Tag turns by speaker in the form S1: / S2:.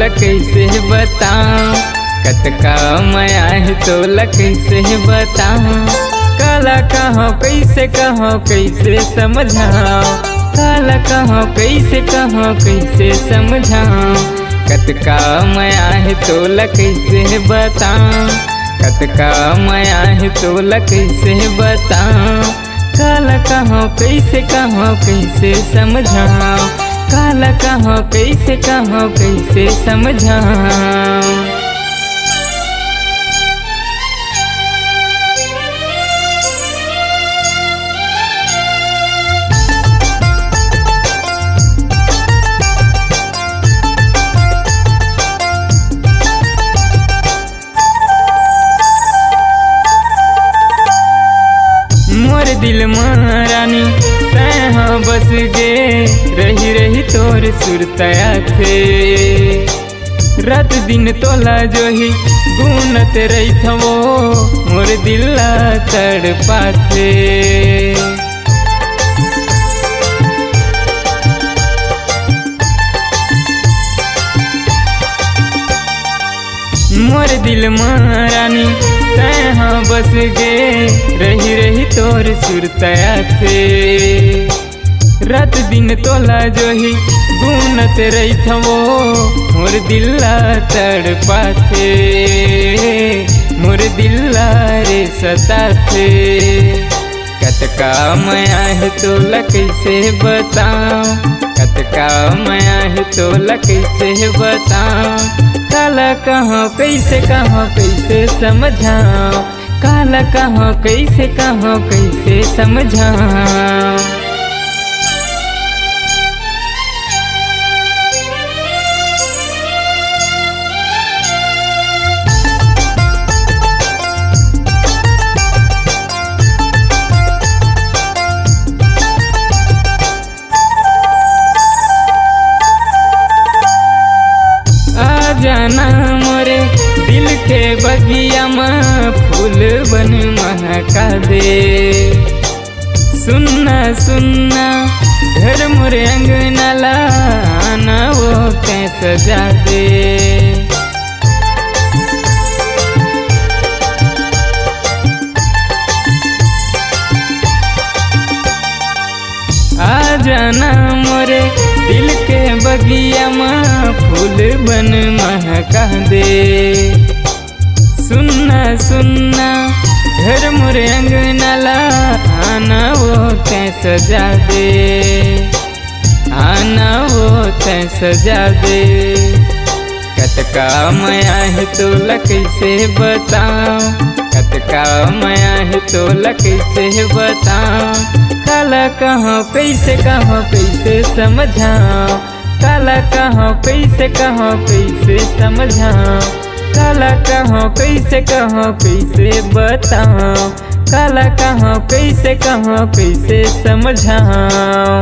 S1: कैसे बताऊं, कतका माया है तोला कैसे बताऊं। काला कहो कैसे समझाओ, काला कहो कैसे समझाओ। कतका माया है तोला कैसे बताऊं, कतका माया है तोला कैसे बताऊं। काला कहो कैसे समझाओ, काला कहो कैसे समझाओ। मोर दिल महारानी तहाँ बस गे, रही रही तोर सुरतया थे। रात दिन तोला जो ही गुनत रही थवो, मोर दिला तड़पाथे। मोर दिल महारानी तहाँ बस गे, रही रही तोर सुरतया थे। रात दिन तोला जो ही गुनत रही थवो, मोर दिला तड़पाथे, मोर दिला रे सताथे। कतका माया है तोला कैसे बताऊं, कतका माया है तोला कैसे बताऊं। काला कहो कैसे समझाओ, काला कहो कैसे समझाओ। जाना मोरे दिल के बगिया में फूल बन महका दे। सुनना सुनना घर मोरे अंगना लाना वो कै सजा दे। आ जाना मोरे दिल के बगिया में फूल बन महका दे। सुनना सुनना घर मोरे अंगना लाना वो कै सजा दे, आना वो कै सजा दे। कतका माया है तोला कैसे बताऊं, कतका माया है तोला कैसे बताऊं। काला कहो कैसे समझाओ, काला कहो कैसे समझाओ। काला कहो कैसे बताओ, काला कहो कैसे समझाओ।